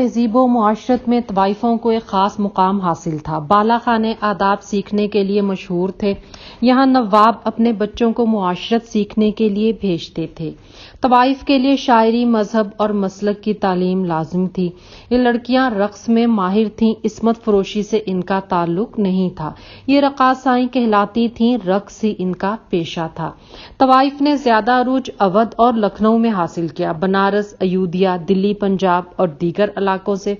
تہذیب و معاشرت میں طوائفوں کو ایک خاص مقام حاصل تھا۔ بالا خانے آداب سیکھنے کے لیے مشہور تھے۔ یہاں نواب اپنے بچوں کو معاشرت سیکھنے کے لیے بھیجتے تھے۔ طوائف کے لیے شاعری، مذہب اور مسلک کی تعلیم لازم تھی۔ یہ لڑکیاں رقص میں ماہر تھیں، عصمت فروشی سے ان کا تعلق نہیں تھا۔ یہ رقاصائیں کہلاتی تھیں، رقص ہی ان کا پیشہ تھا۔ طوائف نے زیادہ عروج اودھ اور لکھنؤ میں حاصل کیا۔ بنارس، ایودھیا، دلی، پنجاب اور دیگر علاقوں سے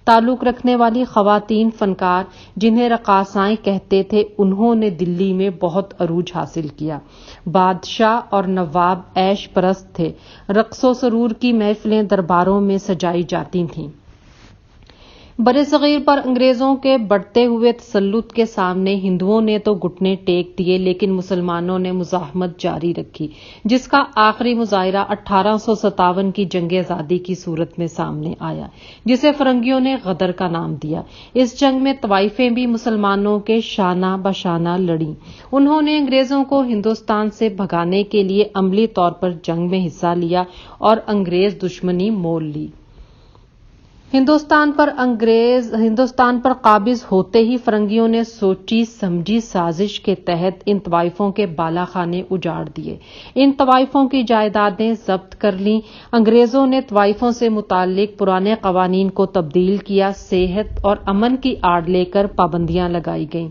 تعلق رکھنے والی خواتین فنکار جنہیں رقاصائیں کہتے تھے، انہوں نے دلی میں بہت عروج حاصل کیا۔ بادشاہ اور نواب عیش پرست تھے۔ رقص و سرور کی محفلیں درباروں میں سجائی جاتی تھیں۔ برصغیر پر انگریزوں کے بڑھتے ہوئے تسلط کے سامنے ہندوؤں نے تو گھٹنے ٹیک دیے، لیکن مسلمانوں نے مزاحمت جاری رکھی، جس کا آخری مظاہرہ 1857 کی جنگ آزادی کی صورت میں سامنے آیا، جسے فرنگیوں نے غدر کا نام دیا۔ اس جنگ میں طوائفیں بھی مسلمانوں کے شانہ بشانہ لڑیں۔ انہوں نے انگریزوں کو ہندوستان سے بھگانے کے لیے عملی طور پر جنگ میں حصہ لیا اور انگریز دشمنی مول لی۔ ہندوستان پر قابض ہوتے ہی فرنگیوں نے سوچی سمجھی سازش کے تحت ان طوائفوں کے بالا خانے اجاڑ دیے، ان طوائفوں کی جائیدادیں ضبط کر لیں۔ انگریزوں نے طوائفوں سے متعلق پرانے قوانین کو تبدیل کیا، صحت اور امن کی آڑ لے کر پابندیاں لگائی گئیں۔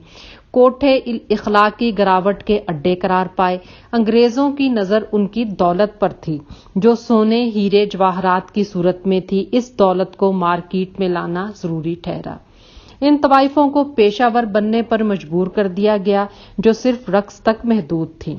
کوٹھے اخلاقی گراوٹ کے اڈے قرار پائے۔ انگریزوں کی نظر ان کی دولت پر تھی، جو سونے، ہیرے، جواہرات کی صورت میں تھی۔ اس دولت کو مارکیٹ میں لانا ضروری ٹھہرا۔ ان طوائفوں کو پیشہ ور بننے پر مجبور کر دیا گیا، جو صرف رقص تک محدود تھیں۔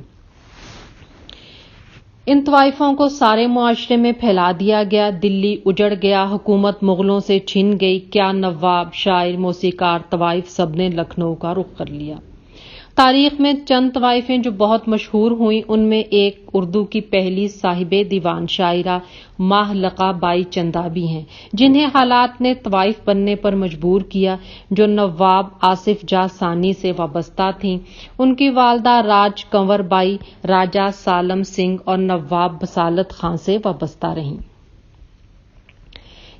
ان طوائفوں کو سارے معاشرے میں پھیلا دیا گیا۔ دلی اجڑ گیا، حکومت مغلوں سے چھن گئی۔ کیا نواب، شاعر، موسیقار، طوائف سب نے لکھنؤ کا رخ کر لیا۔ تاریخ میں چند طوائفیں جو بہت مشہور ہوئیں، ان میں ایک اردو کی پہلی صاحب دیوان شاعرہ ماہ لقا بائی چندہ بھی ہیں، جنہیں حالات نے طوائف بننے پر مجبور کیا، جو نواب آصف جاہ ثانی سے وابستہ تھیں۔ ان کی والدہ راج کنور بائی راجہ سالم سنگھ اور نواب بسالت خاں سے وابستہ رہیں۔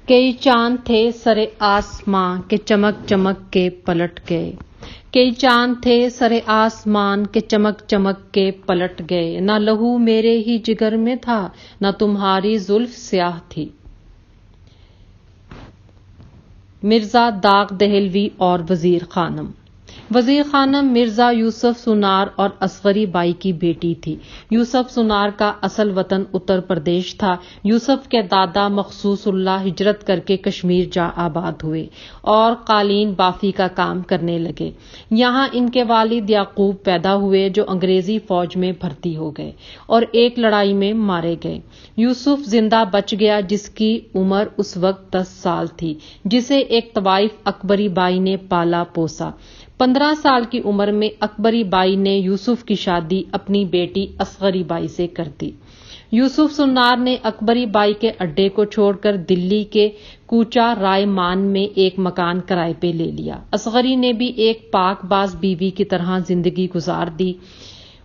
کئی چاند تھے سرے آسمان کے چمک چمک کے پلٹ گئے، کئی چاند تھے سرے آسمان کے چمک چمک کے پلٹ گئے، نہ لہو میرے ہی جگر میں تھا، نہ تمہاری زلف سیاہ تھی۔ مرزا داغ دہلوی اور وزیر خانم۔ وزیر خانم مرزا یوسف سونار اور اصغری بائی کی بیٹی تھی۔ یوسف سونار کا اصل وطن اتر پردیش تھا۔ یوسف کے دادا مخصوص اللہ ہجرت کر کے کشمیر جا آباد ہوئے اور قالین بافی کا کام کرنے لگے۔ یہاں ان کے والد یعقوب پیدا ہوئے، جو انگریزی فوج میں بھرتی ہو گئے اور ایک لڑائی میں مارے گئے۔ یوسف زندہ بچ گیا، جس کی عمر اس وقت 10 سال تھی، جسے ایک طوائف اکبری بائی نے پالا پوسا۔ 15 سال کی عمر میں اکبری بائی نے یوسف کی شادی اپنی بیٹی اصغری بائی سے کر دی۔ یوسف سونار نے اکبری بائی کے اڈے کو چھوڑ کر دلی کے کوچہ رائے مان میں ایک مکان کرائے پہ لے لیا۔ اصغری نے بھی ایک پاک باز بیوی کی طرح زندگی گزار دی۔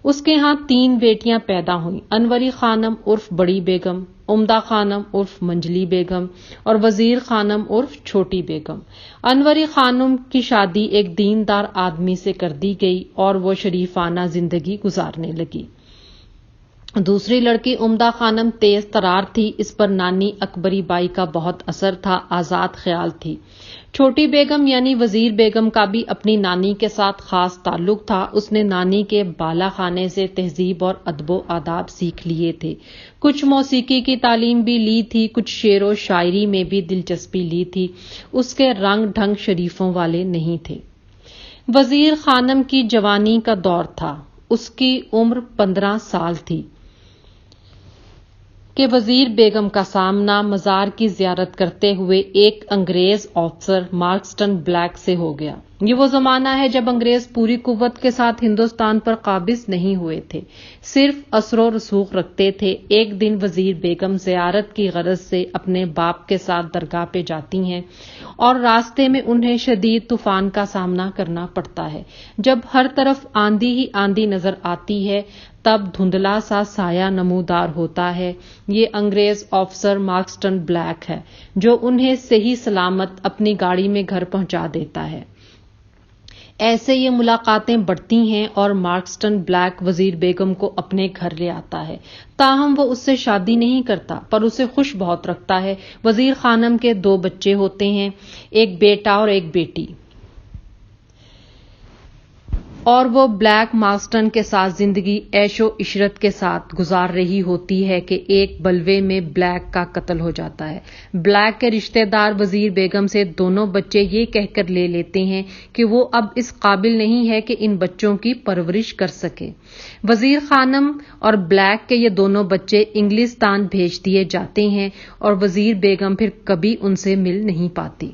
اس کے ہاں 3 بیٹیاں پیدا ہوئیں، انوری خانم عرف بڑی بیگم، عمدہ خانم عرف منجلی بیگم اور وزیر خانم عرف چھوٹی بیگم۔ انوری خانم کی شادی ایک دیندار آدمی سے کر دی گئی اور وہ شریفانہ زندگی گزارنے لگی۔ دوسری لڑکی عمدہ خانم تیز ترار تھی، اس پر نانی اکبری بائی کا بہت اثر تھا، آزاد خیال تھی۔ چھوٹی بیگم یعنی وزیر بیگم کا بھی اپنی نانی کے ساتھ خاص تعلق تھا۔ اس نے نانی کے بالا خانے سے تہذیب اور ادب و آداب سیکھ لیے تھے، کچھ موسیقی کی تعلیم بھی لی تھی، کچھ شعر و شاعری میں بھی دلچسپی لی تھی۔ اس کے رنگ ڈھنگ شریفوں والے نہیں تھے۔ وزیر خانم کی جوانی کا دور تھا، اس کی عمر 15 سال تھی کہ وزیر بیگم کا سامنا مزار کی زیارت کرتے ہوئے ایک انگریز آفیسر مارکسٹن بلیک سے ہو گیا۔ یہ وہ زمانہ ہے جب انگریز پوری قوت کے ساتھ ہندوستان پر قابض نہیں ہوئے تھے، صرف اثر و رسوخ رکھتے تھے۔ ایک دن وزیر بیگم زیارت کی غرض سے اپنے باپ کے ساتھ درگاہ پہ جاتی ہیں اور راستے میں انہیں شدید طوفان کا سامنا کرنا پڑتا ہے۔ جب ہر طرف آندھی ہی آندھی نظر آتی ہے تب دھندلا سا سایہ نمودار ہوتا ہے۔ یہ انگریز آفیسر مارکسٹن بلیک ہے جو انہیں صحیح سلامت اپنی گاڑی میں گھر پہنچا دیتا ہے۔ ایسے یہ ملاقاتیں بڑھتی ہیں اور مارکسٹن بلیک وزیر بیگم کو اپنے گھر لے آتا ہے۔ تاہم وہ اس سے شادی نہیں کرتا پر اسے خوش بہت رکھتا ہے۔ وزیر خانم کے 2 بچے ہوتے ہیں، ایک بیٹا اور ایک بیٹی، اور وہ بلیک مارکسٹن کے ساتھ زندگی عیش و عشرت کے ساتھ گزار رہی ہوتی ہے کہ ایک بلوے میں بلیک کا قتل ہو جاتا ہے۔ بلیک کے رشتہ دار وزیر بیگم سے دونوں بچے یہ کہہ کر لے لیتے ہیں کہ وہ اب اس قابل نہیں ہے کہ ان بچوں کی پرورش کر سکے۔ وزیر خانم اور بلیک کے یہ دونوں بچے انگلستان بھیج دیے جاتے ہیں اور وزیر بیگم پھر کبھی ان سے مل نہیں پاتی۔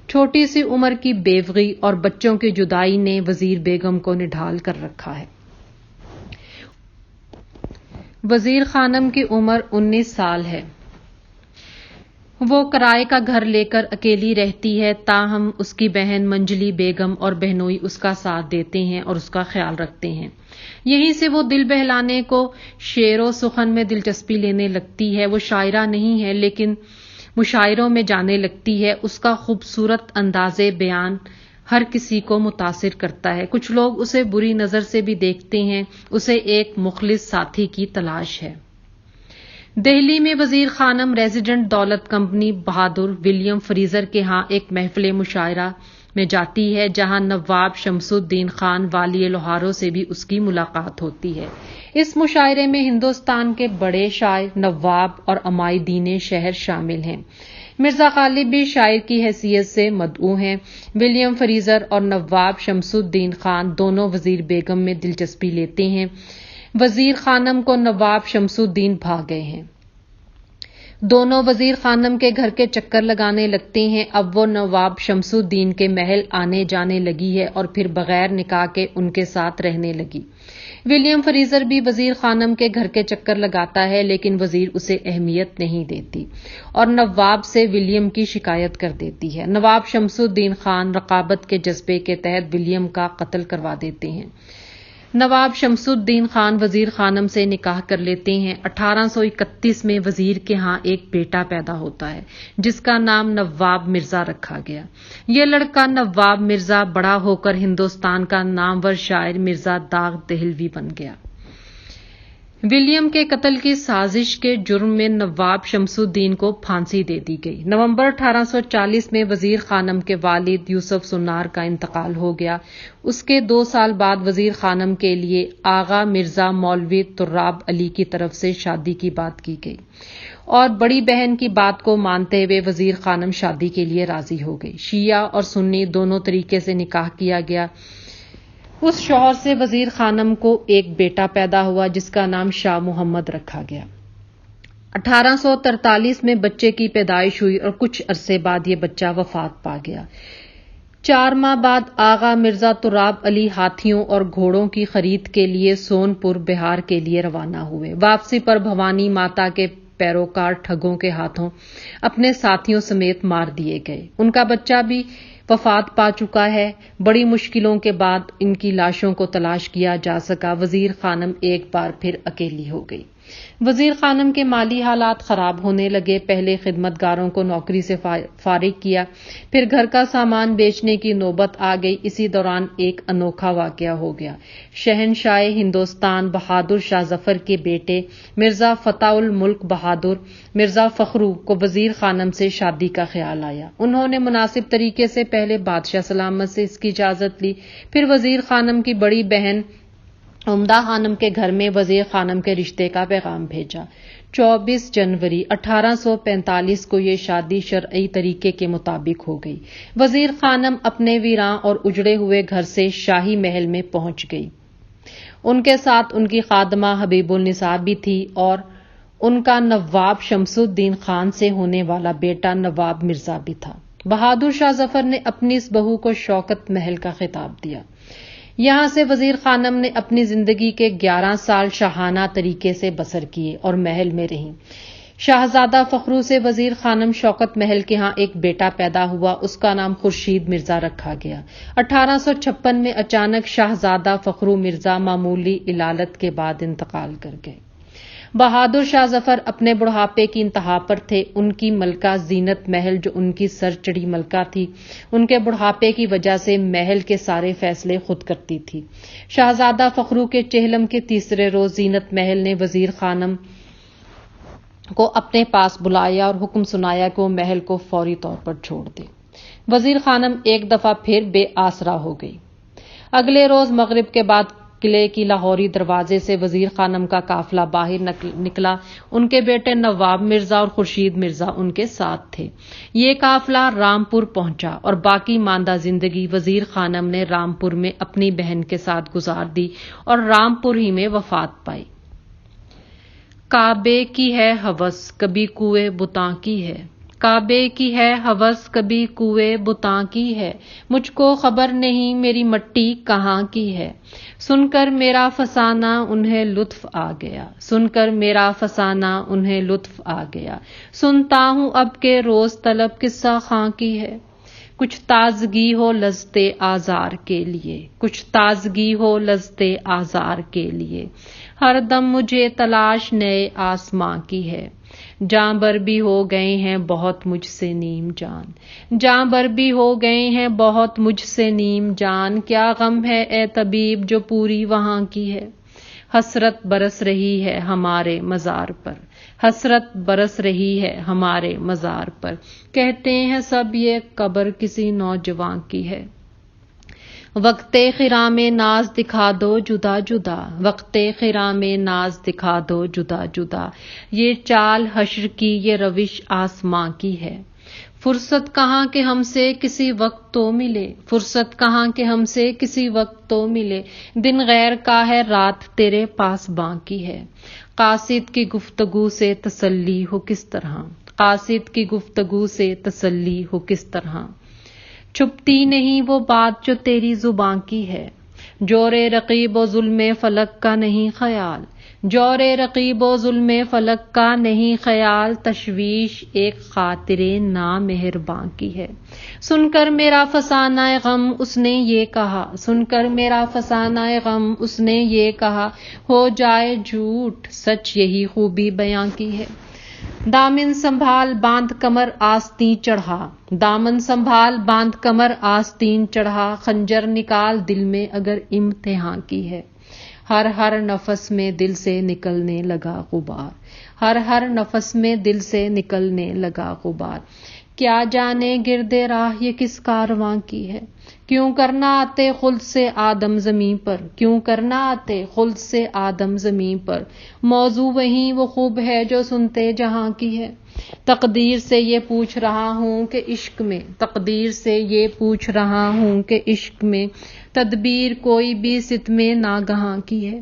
چھوٹی سی عمر کی بیوگی اور بچوں کی جدائی نے وزیر بیگم کو نڈھال کر رکھا ہے۔ وزیر خانم کی عمر 19 سال ہے۔ وہ کرائے کا گھر لے کر اکیلی رہتی ہے، تاہم اس کی بہن منجلی بیگم اور بہنوئی اس کا ساتھ دیتے ہیں اور اس کا خیال رکھتے ہیں۔ یہیں سے وہ دل بہلانے کو شعر و سخن میں دلچسپی لینے لگتی ہے۔ وہ شاعرہ نہیں ہے لیکن مشاعروں میں جانے لگتی ہے۔ اس کا خوبصورت انداز بیان ہر کسی کو متاثر کرتا ہے۔ کچھ لوگ اسے بری نظر سے بھی دیکھتے ہیں۔ اسے ایک مخلص ساتھی کی تلاش ہے۔ دہلی میں وزیر خانم ریزیڈنٹ دولت کمپنی بہادر ولیم فریزر کے ہاں ایک محفل مشاعرہ میں جاتی ہے جہاں نواب شمس الدین خان والی لوہارو سے بھی اس کی ملاقات ہوتی ہے۔ اس مشاعرے میں ہندوستان کے بڑے شاعر نواب اور عمائدین شہر شامل ہیں۔ مرزا غالب بھی شاعر کی حیثیت سے مدعو ہیں۔ ولیم فریزر اور نواب شمس الدین خان دونوں وزیر بیگم میں دلچسپی لیتے ہیں۔ وزیر خانم کو نواب شمس الدین بھا گئے ہیں۔ دونوں وزیر خانم کے گھر کے چکر لگانے لگتے ہیں۔ اب وہ نواب شمس الدین کے محل آنے جانے لگی ہے اور پھر بغیر نکاح کے ان کے ساتھ رہنے لگی۔ ولیم فریزر بھی وزیر خانم کے گھر کے چکر لگاتا ہے لیکن وزیر اسے اہمیت نہیں دیتی اور نواب سے ولیم کی شکایت کر دیتی ہے۔ نواب شمس الدین خان رقابت کے جذبے کے تحت ولیم کا قتل کروا دیتے ہیں۔ نواب شمس الدین خان وزیر خانم سے نکاح کر لیتے ہیں۔ 1831 میں وزیر کے ہاں ایک بیٹا پیدا ہوتا ہے جس کا نام نواب مرزا رکھا گیا۔ یہ لڑکا نواب مرزا بڑا ہو کر ہندوستان کا نامور شاعر مرزا داغ دہلوی بن گیا۔ ولیم کے قتل کی سازش کے جرم میں نواب شمس الدین کو پھانسی دے دی گئی۔ نومبر 1840 میں وزیر خانم کے والد یوسف سنار کا انتقال ہو گیا۔ اس کے 2 سال بعد وزیر خانم کے لیے آغا مرزا مولوی تراب علی کی طرف سے شادی کی بات کی گئی اور بڑی بہن کی بات کو مانتے ہوئے وزیر خانم شادی کے لیے راضی ہو گئی۔ شیعہ اور سنی دونوں طریقے سے نکاح کیا گیا۔ اس شوہر سے وزیر خانم کو ایک بیٹا پیدا ہوا جس کا نام شاہ محمد رکھا گیا۔ 1843 میں بچے کی پیدائش ہوئی اور کچھ عرصے بعد یہ بچہ وفات پا گیا۔ 4 ماہ بعد آغا مرزا تراب علی ہاتھیوں اور گھوڑوں کی خرید کے لیے سون پور بہار کے لیے روانہ ہوئے۔ واپسی پر بھوانی ماتا کے پیروکار ٹھگوں کے ہاتھوں اپنے ساتھیوں سمیت مار دیے گئے۔ ان کا بچہ بھی وفات پا چکا ہے۔ بڑی مشکلوں کے بعد ان کی لاشوں کو تلاش کیا جا سکا۔ وزیر خانم ایک بار پھر اکیلی ہو گئی۔ وزیر خانم کے مالی حالات خراب ہونے لگے۔ پہلے خدمتگاروں کو نوکری سے فارغ کیا، پھر گھر کا سامان بیچنے کی نوبت آ گئی۔ اسی دوران ایک انوکھا واقعہ ہو گیا۔ شہنشاہ ہندوستان بہادر شاہ ظفر کے بیٹے مرزا فتح الملک بہادر مرزا فخرو کو وزیر خانم سے شادی کا خیال آیا۔ انہوں نے مناسب طریقے سے پہلے بادشاہ سلامت سے اس کی اجازت لی، پھر وزیر خانم کی بڑی بہن عمدہ خانم کے گھر میں وزیر خانم کے رشتے کا پیغام بھیجا۔ 24 جنوری 1845 کو یہ شادی شرعی طریقے کے مطابق ہو گئی۔ وزیر خانم اپنے ویراں اور اجڑے ہوئے گھر سے شاہی محل میں پہنچ گئی۔ ان کے ساتھ ان کی خادمہ حبیب النساء بھی تھی اور ان کا نواب شمس الدین خان سے ہونے والا بیٹا نواب مرزا بھی تھا۔ بہادر شاہ ظفر نے اپنی اس بہو کو شوکت محل کا خطاب دیا۔ یہاں سے وزیر خانم نے اپنی زندگی کے 11 سال شاہانہ طریقے سے بسر کیے اور محل میں رہیں۔ شاہزادہ فخرو سے وزیر خانم شوکت محل کے ہاں ایک بیٹا پیدا ہوا، اس کا نام خورشید مرزا رکھا گیا۔ 1856 میں اچانک شاہزادہ فخرو مرزا معمولی علالت کے بعد انتقال کر گئے۔ بہادر شاہ ظفر اپنے بڑھاپے کی انتہا پر تھے۔ ان کی ملکہ زینت محل جو ان کی سر چڑھی ملکہ تھی، ان کے بڑھاپے کی وجہ سے محل کے سارے فیصلے خود کرتی تھی۔ شاہزادہ فخرو کے چہلم کے تیسرے روز زینت محل نے وزیر خانم کو اپنے پاس بلایا اور حکم سنایا کہ وہ محل کو فوری طور پر چھوڑ دے۔ وزیر خانم ایک دفعہ پھر بے آسرا ہو گئی۔ اگلے روز مغرب کے بعد قلعے کی لاہوری دروازے سے وزیر خانم کا قافلہ باہر نکلا۔ ان کے بیٹے نواب مرزا اور خورشید مرزا ان کے ساتھ تھے۔ یہ قافلہ رامپور پہنچا اور باقی ماندہ زندگی وزیر خانم نے رامپور میں اپنی بہن کے ساتھ گزار دی اور رامپور ہی میں وفات پائی۔ کعبے کی ہے ہوس کبھی کوئے بتاں کی ہے، کعبے کی ہے ہوس کبھی کوئے بتاں کی ہے، مجھ کو خبر نہیں میری مٹی کہاں کی ہے۔ سن کر میرا فسانہ انہیں لطف آ گیا، سن کر میرا فسانہ انہیں لطف آ گیا، سنتا ہوں اب کے روز طلب قصہ خاں کی ہے۔ کچھ تازگی ہو لذتے آزار کے لیے، کچھ تازگی ہو لذتے آزار کے لیے، ہر دم مجھے تلاش نئے آسماں کی ہے۔ جاں بر بھی ہو گئے ہیں بہت مجھ سے نیم جان، جاں بر بھی ہو گئے ہیں بہت مجھ سے نیم جان، کیا غم ہے اے طبیب جو پوری وہاں کی ہے۔ حسرت برس رہی ہے ہمارے مزار پر، حسرت برس رہی ہے ہمارے مزار پر، کہتے ہیں سب یہ قبر کسی نوجواں کی ہے۔ وقت خرام ناز دکھا دو جدا جدا، وقت خرام ناز دکھا دو جدا جدا، یہ چال حشر کی یہ روش آسماں کی ہے۔ فرصت کہاں کہ ہم سے کسی وقت تو ملے، فرصت کہاں کہ ہم سے کسی وقت تو ملے، دن غیر کا ہے رات تیرے پاس باقی ہے۔ قاصد کی گفتگو سے تسلی ہو کس طرح، قاصد کی گفتگو سے تسلی ہو کس طرح، چھپتی نہیں وہ بات جو تیری زباں کی ہے۔ جور رقیب و ظلم فلک کا نہیں خیال، جور رقیب و ظلم فلک کا نہیں خیال، تشویش ایک خاطر نامہرباں کی ہے۔ سن کر میرا فسانہ غم اس نے یہ کہا، سن کر میرا فسانہ غم اس نے یہ کہا، ہو جائے جھوٹ سچ یہی خوبی بیاں کی ہے۔ دامن سنبھال باندھ کمر آستین چڑھا، دامن سنبھال باندھ کمر آستین چڑھا، خنجر نکال دل میں اگر امتحان کی ہے۔ ہر ہر نفس میں دل سے نکلنے لگا غبار، ہر ہر نفس میں دل سے نکلنے لگا غبار، کیا جانے گرد راہ یہ کس کارواں کی ہے۔ کیوں کرنا آتے خلد سے آدم زمین پر، کیوں کرنا آتے خلد سے آدم زمین پر، موضوع وہیں وہ خوب ہے جو سنتے جہاں کی ہے۔ تقدیر سے یہ پوچھ رہا ہوں کہ عشق میں، تقدیر سے یہ پوچھ رہا ہوں کہ عشق میں تدبیر کوئی بھی ستم ناگہاں کی ہے۔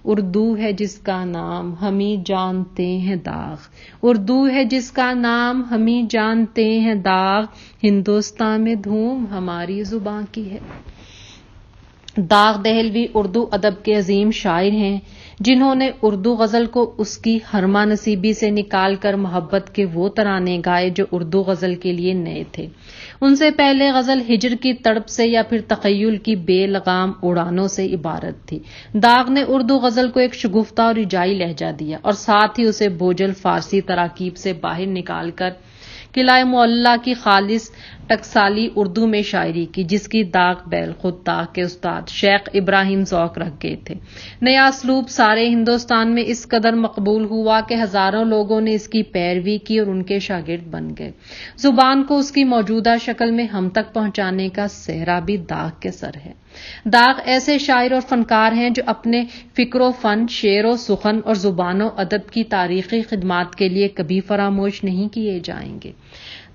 اردو ہے جس کا نام ہمیں جانتے ہیں داغ، اردو ہے جس کا نام ہمیں جانتے ہیں داغ، ہندوستان میں دھوم ہماری زباں کی ہے۔ داغ دہلوی اردو ادب کے عظیم شاعر ہیں جنہوں نے اردو غزل کو اس کی ہرما نصیبی سے نکال کر محبت کے وہ ترانے گائے جو اردو غزل کے لیے نئے تھے۔ ان سے پہلے غزل ہجر کی تڑپ سے یا پھر تخیل کی بے لگام اڑانوں سے عبارت تھی۔ داغ نے اردو غزل کو ایک شگفتہ اور رجائی لہجہ دیا اور ساتھ ہی اسے بوجھل فارسی تراکیب سے باہر نکال کر قلعہ معلیٰ کی خالص ٹکسالی اردو میں شاعری کی، جس کی داغ بیل خود داغ کے استاد شیخ ابراہیم ذوق رکھ گئے تھے۔ نیا اسلوب سارے ہندوستان میں اس قدر مقبول ہوا کہ ہزاروں لوگوں نے اس کی پیروی کی اور ان کے شاگرد بن گئے۔ زبان کو اس کی موجودہ شکل میں ہم تک پہنچانے کا سہرا بھی داغ کے سر ہے۔ داغ ایسے شاعر اور فنکار ہیں جو اپنے فکر و فن، شعر و سخن اور زبان و ادب کی تاریخی خدمات کے لیے کبھی فراموش نہیں کیے جائیں گے۔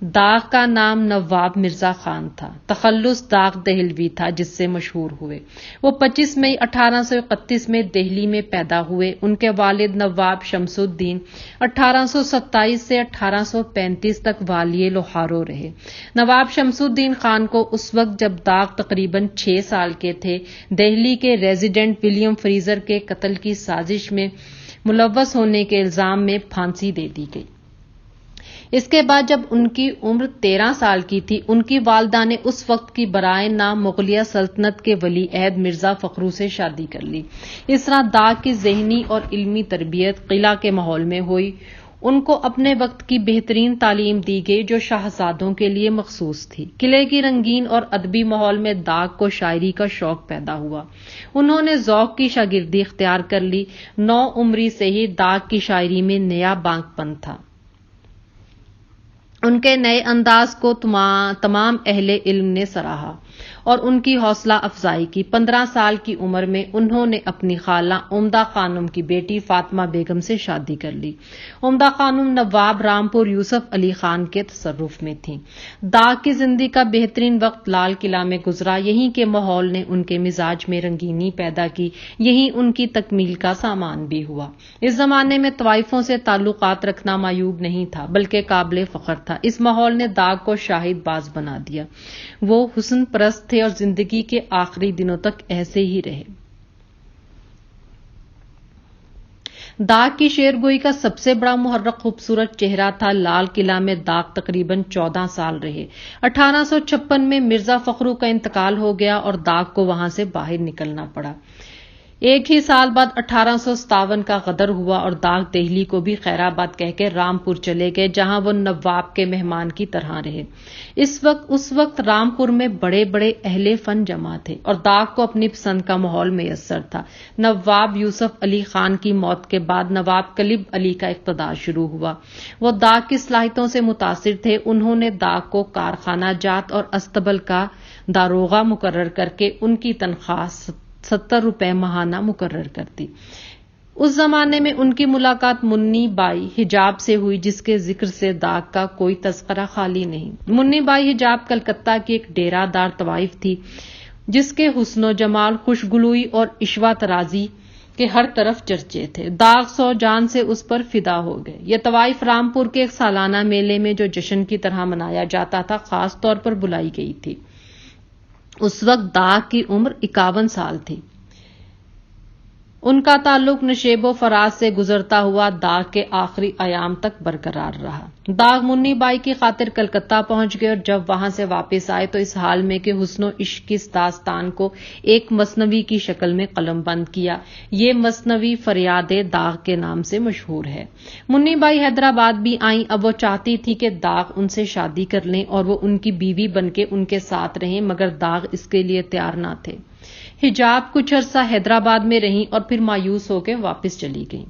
داغ کا نام نواب مرزا خان تھا، تخلص داغ دہلوی تھا جس سے مشہور ہوئے۔ وہ 25 مئی 1831 میں دہلی میں پیدا ہوئے۔ ان کے والد نواب شمس الدین 1827 سے 1835 تک والی لوہارو رہے۔ نواب شمس الدین خان کو اس وقت جب داغ تقریباً 6 سال کے تھے، دہلی کے ریزیڈنٹ ولیم فریزر کے قتل کی سازش میں ملوث ہونے کے الزام میں پھانسی دے دی گئی۔ اس کے بعد جب ان کی عمر 13 سال کی تھی، ان کی والدہ نے اس وقت کی برائے نام مغلیہ سلطنت کے ولی عہد مرزا فخرو سے شادی کر لی۔ اس طرح داغ کی ذہنی اور علمی تربیت قلعہ کے ماحول میں ہوئی۔ ان کو اپنے وقت کی بہترین تعلیم دی گئی جو شاہزادوں کے لیے مخصوص تھی۔ قلعے کی رنگین اور ادبی ماحول میں داغ کو شاعری کا شوق پیدا ہوا۔ انہوں نے ذوق کی شاگردی اختیار کر لی۔ 9 عمری سے ہی داغ کی شاعری میں نیا بانک پن تھا۔ ان کے نئے انداز کو تمام اہل علم نے سراہا اور ان کی حوصلہ افزائی کی۔ 15 سال کی عمر میں انہوں نے اپنی خالہ عمدہ خانم کی بیٹی فاطمہ بیگم سے شادی کر لی۔ عمدہ خانم نواب رامپور یوسف علی خان کے تصرف میں تھیں۔ داغ کی زندگی کا بہترین وقت لال قلعہ میں گزرا۔ یہیں کے ماحول نے ان کے مزاج میں رنگینی پیدا کی، یہیں ان کی تکمیل کا سامان بھی ہوا۔ اس زمانے میں طوائفوں سے تعلقات رکھنا معیوب نہیں تھا بلکہ قابل فخر تھا۔ اس ماحول نے داغ کو شاہد باز بنا دیا۔ وہ حسن پرست تھے اور زندگی کے آخری دنوں تک ایسے ہی رہے۔ داغ کی شعر گوئی کا سب سے بڑا محرک خوبصورت چہرہ تھا لال قلعہ میں داغ تقریباً 14 سال رہے۔ 1856 میں مرزا فخرو کا انتقال ہو گیا اور داغ کو وہاں سے باہر نکلنا پڑا۔ ایک ہی سال بعد 1857 کا غدر ہوا اور داغ دہلی کو بھی خیر آباد کہہ کے رامپور چلے گئے جہاں وہ نواب کے مہمان کی طرح رہے۔ اس وقت رامپور میں بڑے بڑے اہل فن جمع تھے اور داغ کو اپنی پسند کا ماحول میسر تھا۔ نواب یوسف علی خان کی موت کے بعد نواب کلب علی کا اقتدار شروع ہوا۔ وہ داغ کی صلاحیتوں سے متاثر تھے۔ انہوں نے داغ کو کارخانہ جات اور استبل کا داروغہ مقرر کر کے ان کی تنخواہ 70 روپے ماہانہ مقرر کر دی۔ اس زمانے میں ان کی ملاقات منی بائی حجاب سے ہوئی جس کے ذکر سے داغ کا کوئی تذکرہ خالی نہیں۔ منی بائی حجاب کلکتہ کی ایک ڈیرہ دار طوائف تھی جس کے حسن و جمال، خوشگلوئی اور عشوہ ترازی کے ہر طرف چرچے تھے۔ داغ 100 جان سے اس پر فدا ہو گئے۔ یہ طوائف رامپور کے ایک سالانہ میلے میں جو جشن کی طرح منایا جاتا تھا خاص طور پر بلائی گئی تھی۔ اس وقت داغ کی عمر 51 سال تھی۔ ان کا تعلق نشیب و فراز سے گزرتا ہوا داغ کے آخری ایام تک برقرار رہا۔ داغ منی بائی کی خاطر کلکتہ پہنچ گئے اور جب وہاں سے واپس آئے تو اس حال میں کہ حسن و عشق کی اس داستان کو ایک مثنوی کی شکل میں قلم بند کیا۔ یہ مثنوی فریاد داغ کے نام سے مشہور ہے۔ منی بائی حیدرآباد بھی آئیں۔ اب وہ چاہتی تھی کہ داغ ان سے شادی کر لیں اور وہ ان کی بیوی بن کے ان کے ساتھ رہیں، مگر داغ اس کے لیے تیار نہ تھے۔ حجاب کچھ عرصہ حیدرآباد میں رہیں اور پھر مایوس ہو کے واپس چلی گئیں۔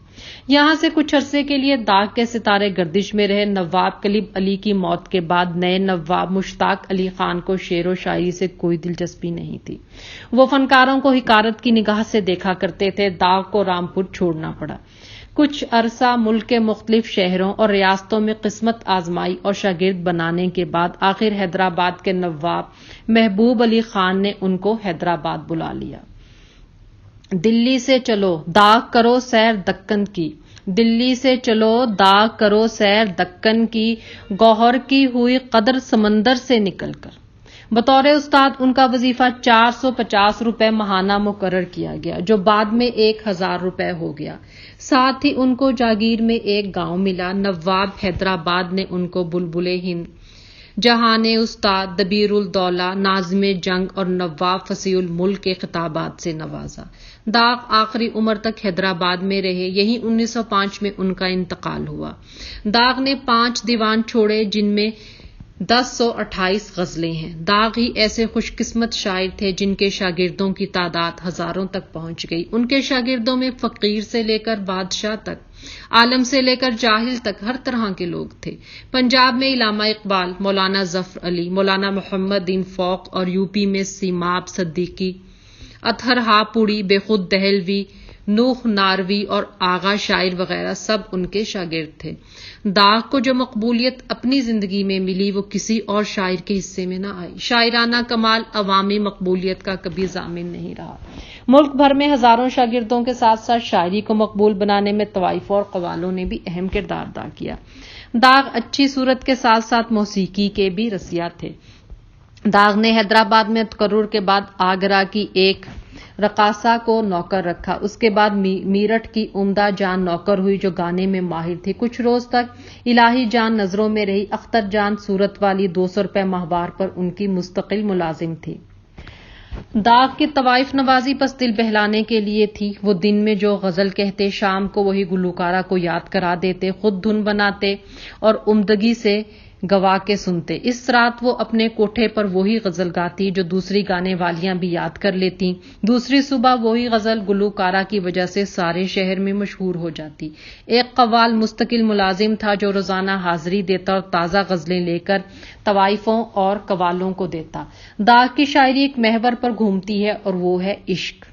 یہاں سے کچھ عرصے کے لیے داغ کے ستارے گردش میں رہے۔ نواب کلب علی کی موت کے بعد نئے نواب مشتاق علی خان کو شعر و شاعری سے کوئی دلچسپی نہیں تھی۔ وہ فنکاروں کو حقارت کی نگاہ سے دیکھا کرتے تھے۔ داغ کو رامپور چھوڑنا پڑا۔ کچھ عرصہ ملک کے مختلف شہروں اور ریاستوں میں قسمت آزمائی اور شاگرد بنانے کے بعد آخر حیدرآباد کے نواب محبوب علی خان نے ان کو حیدرآباد بلا لیا۔ دلی سے چلو داغ کرو سیر دکن کی، دلی سے چلو داغ کرو سیر دکن کی، گوہر کی ہوئی قدر سمندر سے نکل کر۔ بطور استاد ان کا وظیفہ 450 روپے ماہانہ مقرر کیا گیا جو بعد میں 1000 روپے ہو گیا۔ ساتھ ہی ان کو جاگیر میں ایک گاؤں ملا۔ نواب حیدرآباد نے ان کو بلبل ہند، جہان استاد، دبیر الدولہ، ناظم جنگ اور نواب فصیح الملک کے خطابات سے نوازا۔ داغ آخری عمر تک حیدرآباد میں رہے۔ یہی 1905 میں ان کا انتقال ہوا۔ داغ نے 5 دیوان چھوڑے جن میں 1028 غزلیں ہیں۔ داغ ہی ایسے خوش قسمت شاعر تھے جن کے شاگردوں کی تعداد ہزاروں تک پہنچ گئی۔ ان کے شاگردوں میں فقیر سے لے کر بادشاہ تک، عالم سے لے کر جاہل تک ہر طرح کے لوگ تھے۔ پنجاب میں علامہ اقبال، مولانا ظفر علی، مولانا محمد دین فوق اور یو پی میں سیماب صدیقی، اطہر ہاپوڑی، بے خود دہلوی، نوح ناروی اور آغا شاعر وغیرہ سب ان کے شاگرد تھے۔ داغ کو جو مقبولیت اپنی زندگی میں ملی وہ کسی اور شاعر کے حصے میں نہ آئی۔ شاعرانہ کمال عوامی مقبولیت کا کبھی ضامن نہیں رہا۔ ملک بھر میں ہزاروں شاگردوں کے ساتھ ساتھ شاعری کو مقبول بنانے میں طوائف اور قوالوں نے بھی اہم کردار ادا کیا۔ داغ اچھی صورت کے ساتھ ساتھ موسیقی کے بھی رسیا تھے۔ داغ نے حیدرآباد میں تقرر کے بعد آگرہ کی ایک رقاصہ کو نوکر رکھا۔ اس کے بعد میرٹھ کی عمدہ جان نوکر ہوئی جو گانے میں ماہر تھی۔ کچھ روز تک الہی جان نظروں میں رہی۔ اختر جان صورت والی 200 روپے ماہوار پر ان کی مستقل ملازم تھی۔ داغ کی طوائف نوازی بس دل بہلانے کے لیے تھی۔ وہ دن میں جو غزل کہتے شام کو وہی گلوکارہ کو یاد کرا دیتے، خود دھن بناتے اور عمدگی سے گوا کے سنتے۔ اس رات وہ اپنے کوٹھے پر وہی غزل گاتی جو دوسری گانے والیاں بھی یاد کر لیتی۔ دوسری صبح وہی غزل گلوکارہ کی وجہ سے سارے شہر میں مشہور ہو جاتی۔ ایک قوال مستقل ملازم تھا جو روزانہ حاضری دیتا اور تازہ غزلیں لے کر طوائفوں اور قوالوں کو دیتا۔ داغ کی شاعری ایک محور پر گھومتی ہے اور وہ ہے عشق۔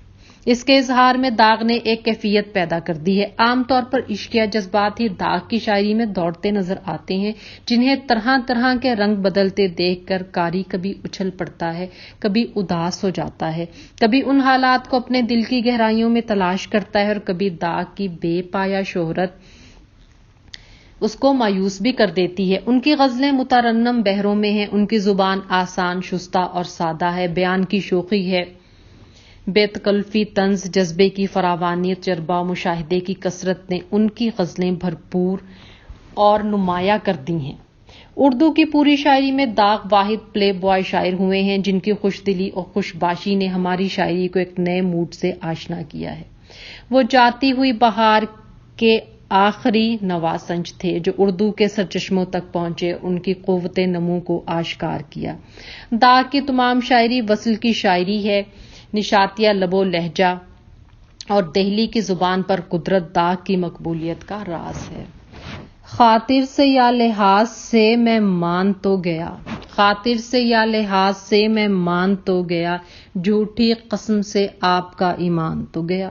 اس کے اظہار میں داغ نے ایک کیفیت پیدا کر دی ہے۔ عام طور پر عشق یا جذبات ہی داغ کی شاعری میں دوڑتے نظر آتے ہیں، جنہیں طرح طرح کے رنگ بدلتے دیکھ کر قاری کبھی اچھل پڑتا ہے، کبھی اداس ہو جاتا ہے، کبھی ان حالات کو اپنے دل کی گہرائیوں میں تلاش کرتا ہے اور کبھی داغ کی بے پایا شہرت اس کو مایوس بھی کر دیتی ہے۔ ان کی غزلیں مترنم بحروں میں ہیں، ان کی زبان آسان، شستہ اور سادہ ہے، بیان کی شوخی ہے، بے تکلفی، طنز، جذبے کی فراوانیت، تجربہ و مشاہدے کی کثرت نے ان کی غزلیں بھرپور اور نمایاں کر دی ہیں۔ اردو کی پوری شاعری میں داغ واحد پلے بوائے شاعر ہوئے ہیں جن کی خوش دلی اور خوش باشی نے ہماری شاعری کو ایک نئے موڈ سے آشنا کیا ہے۔ وہ جاتی ہوئی بہار کے آخری نواسنج تھے جو اردو کے سرچشموں تک پہنچے، ان کی قوت نمو کو آشکار کیا۔ داغ کی تمام شاعری وصل کی شاعری ہے۔ نشاتیہ لب و لہجہ اور دہلی کی زبان پر قدرت داغ کی مقبولیت کا راز ہے۔ خاطر سے یا لحاظ سے میں مان تو گیا، خاطر سے یا لحاظ سے میں مان تو گیا، جھوٹی قسم سے آپ کا ایمان تو گیا۔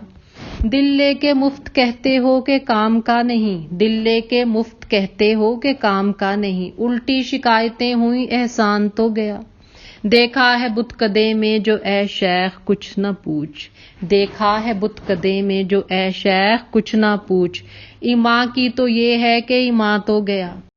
دل لے کے مفت کہتے ہو کہ کام کا نہیں، دل لے کے مفت کہتے ہو کہ کام کا نہیں، الٹی شکایتیں ہوئیں احسان تو گیا۔ دیکھا ہے بت کدے میں جو اے شیخ کچھ نہ پوچھ، دیکھا ہے بت کدے میں جو اے شیخ کچھ نہ پوچھ، ایماں کی تو یہ ہے کہ ایماں تو گیا۔